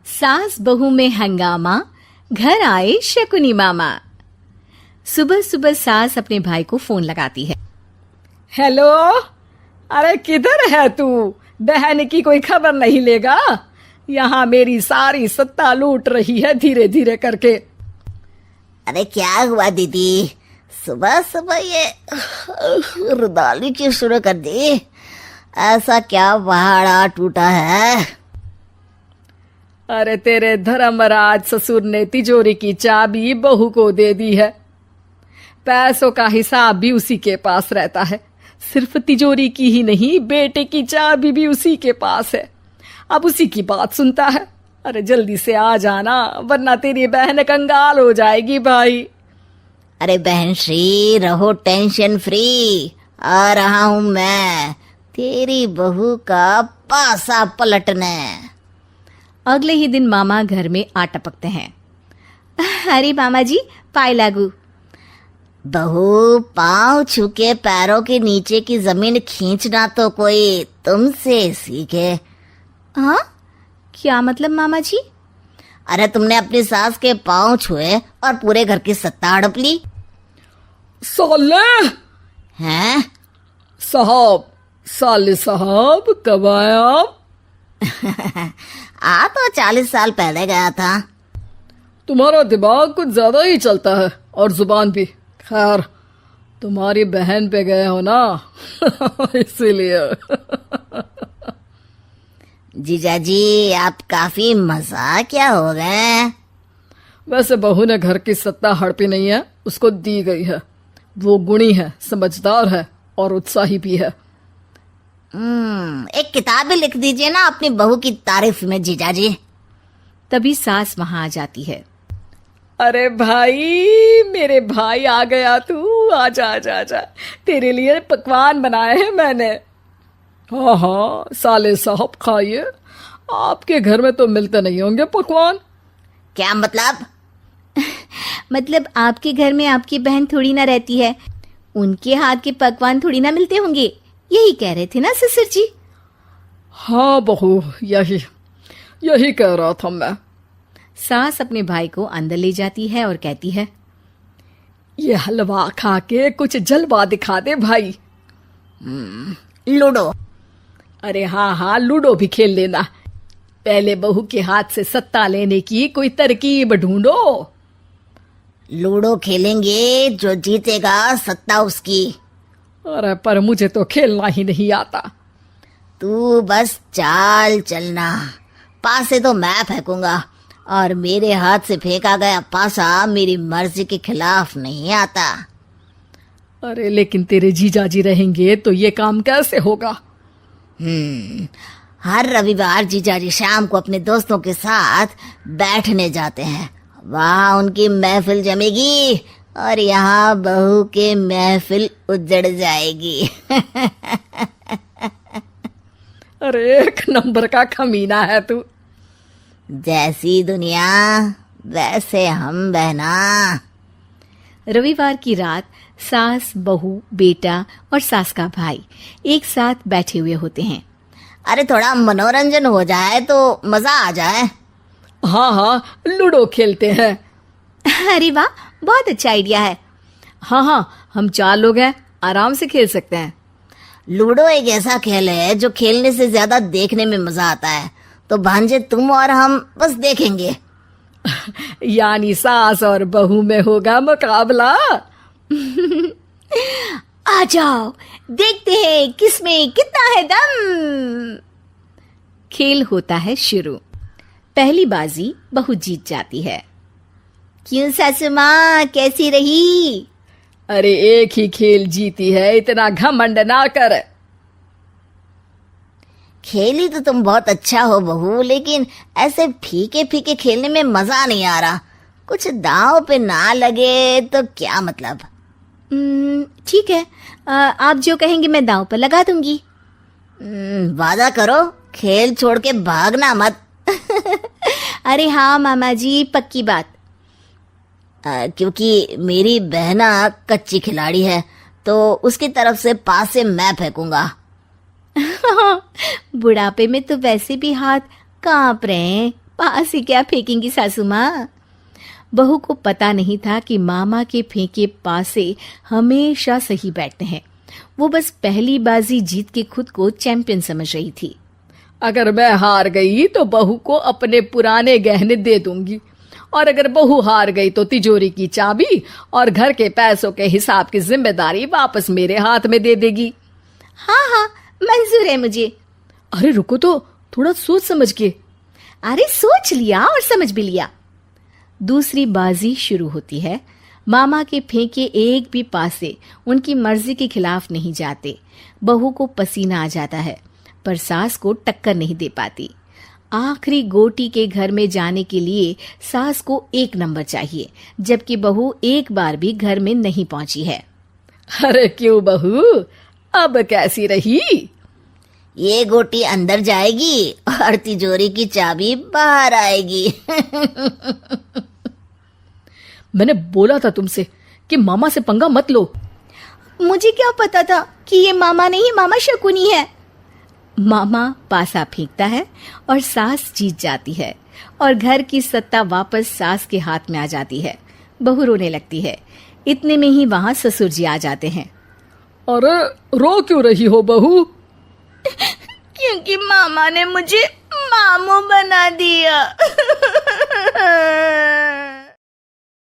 सास बहू में हंगामा, घर आए शकुनी मामा। सुबह सुबह सास अपने भाई को फोन लगाती है। हेलो, अरे किधर है तू? बहन की कोई खबर नहीं लेगा? यहाँ मेरी सारी सत्ता लूट रही है धीरे धीरे करके। अरे क्या हुआ दीदी, सुबह सुबह ये रुदाली क्यों शुरू कर दी? ऐसा क्या पहाड़ा टूटा है? अरे तेरे धर्मराज ससुर ने तिजोरी की चाबी बहू को दे दी है। पैसों का हिसाब भी उसी के पास रहता है। सिर्फ तिजोरी की ही नहीं, बेटे की चाबी भी उसी के पास है। अब उसी की बात सुनता है। अरे जल्दी से आ जाना, वरना तेरी बहन कंगाल हो जाएगी भाई। अरे बहन श्री, रहो टेंशन फ्री, आ रहा हूं मैं तेरी बहू का पासा पलटने। अगले ही दिन मामा घर में आ टपकते हैं। अरे मामा जी, पाए लागू। बहू, पाँव छूके पैरों के नीचे की जमीन खींचना तो कोई तुमसे सीखे। हाँ, क्या मतलब मामा जी? अरे तुमने अपनी सास के पाँव छुए और पूरे घर की सत्ता हड़प ली। साले हैं? साले साहब कब आए आप? आ तो 40 साल पहले गया था। तुम्हारा दिमाग कुछ ज्यादा ही चलता है और जुबान भी। खैर, तुम्हारी बहन पे गए हो ना इसीलिए। जीजाजी, आप काफी मजाकिया हो गए। वैसे बहू ने घर की सत्ता हड़पी नहीं है, उसको दी गई है। वो गुणी है, समझदार है और उत्साही भी है। एक किताब भी लिख दीजिए ना अपनी बहू की तारीफ में जीजाजी। तभी सास वहां आ जाती है। अरे भाई, मेरे भाई आ गया तू। आजा आजा आजा, तेरे लिए पकवान बनाए हैं मैंने। हाँ हाँ साले साहब, खाइए। आपके घर में तो मिलते नहीं होंगे पकवान। क्या मतलब? मतलब आपके घर में आपकी बहन थोड़ी ना रहती है, उनके हाथ के पकवान थोड़ी ना मिलते होंगे, यही कह रहे थे ना ससुर जी? हाँ बहू, यही कह रहा था मैं। सास अपने भाई को अंदर ले जाती है और कहती है, ये हलवा खा के कुछ जलवा दिखा दे भाई। लूडो। अरे हाँ हाँ, लूडो भी खेल लेना। पहले बहू के हाथ से सत्ता लेने की कोई तरकीब ढूंढो। लूडो खेलेंगे, जो जीतेगा सत्ता उसकी। अरे पर मुझे तो खेलना ही नहीं आता। तू बस चाल चलना, पासे तो मैं फेंकूंगा और मेरे हाथ से फेंका गया पासा मेरी मर्जी के खिलाफ नहीं आता। अरे लेकिन तेरे जीजाजी रहेंगे तो ये काम कैसे होगा? हर रविवार जीजाजी शाम को अपने दोस्तों के साथ बैठने जाते हैं। वहाँ उनकी महफिल जमेगी और यहाँ बहू के महफिल उजड़ जाएगी। अरे एक नंबर का कमीना है तू। जैसी दुनिया वैसे हम बहना। रविवार की रात सास, बहू, बेटा और सास का भाई एक साथ बैठे हुए होते हैं। अरे थोड़ा मनोरंजन हो जाए तो मजा आ जाए। हाँ हाँ, लूडो खेलते हैं। अरे वाह, बहुत अच्छा आइडिया है। हाँ हाँ, हम 4 लोग हैं, आराम से खेल सकते हैं। लूडो एक ऐसा खेल है जो खेलने से ज्यादा देखने में मजा आता है। तो भांजे तुम और हम बस देखेंगे। यानी सास और बहू में होगा मुकाबला। आ जाओ, देखते हैं किसमें कितना है दम। खेल होता है शुरू। पहली बाजी बहू जीत जाती है। क्यों सासू माँ, कैसी रही? अरे एक ही खेल जीती है, इतना घमंड ना कर। खेली तो तुम बहुत अच्छा हो बहू, लेकिन ऐसे फीके फीके खेलने में मजा नहीं आ रहा। कुछ दांव पे ना लगे तो क्या मतलब? ठीक है, आप जो कहेंगे मैं दांव पर लगा दूंगी। वादा करो, खेल छोड़ के भागना मत। अरे हाँ मामा जी, पक्की बात। क्योंकि मेरी बहना कच्ची खिलाड़ी है, तो उसकी तरफ से पास से मैं फेंकूंगा। बुढ़ापे में तो वैसे भी हाथ कांप रहे हैं, पास ही क्या फेंकेंगी सासू माँ। बहू को पता नहीं था कि मामा के फेंके पासे हमेशा सही बैठते हैं। वो बस पहली बाजी जीत के खुद को चैंपियन समझ रही थी। अगर मैं हार गई तो बहू को अपने पुराने गहने दे दूंगी, और अगर बहू हार गई तो तिजोरी की चाबी और घर के पैसों के हिसाब की जिम्मेदारी वापस मेरे हाथ में दे देगी। हाँ हाँ, मंजूर है मुझे। अरे रुको तो, थोड़ा सोच समझ के। अरे सोच लिया और समझ भी लिया। दूसरी बाजी शुरू होती है। मामा के फेंके एक भी पासे उनकी मर्जी के खिलाफ नहीं जाते। बहू को पसीना आ जाता है, पर सास को टक्कर नहीं दे पाती। आखिरी गोटी के घर में जाने के लिए सास को 1 नंबर चाहिए, जबकि बहू एक बार भी घर में नहीं पहुंची है। अरे क्यों बहू, अब कैसी रही? ये गोटी अंदर जाएगी और तिजोरी की चाबी बाहर आएगी। मैंने बोला था तुमसे कि मामा से पंगा मत लो। मुझे क्या पता था कि ये मामा नहीं, मामा शकुनी है। मामा पासा फेंकता है और सास जीत जाती है और घर की सत्ता वापस सास के हाथ में आ जाती है। बहू रोने लगती है। इतने में ही वहां ससुर जी आ जाते हैं। अरे रो क्यों रही हो बहू? क्योंकि मामा ने मुझे मामू बना दिया।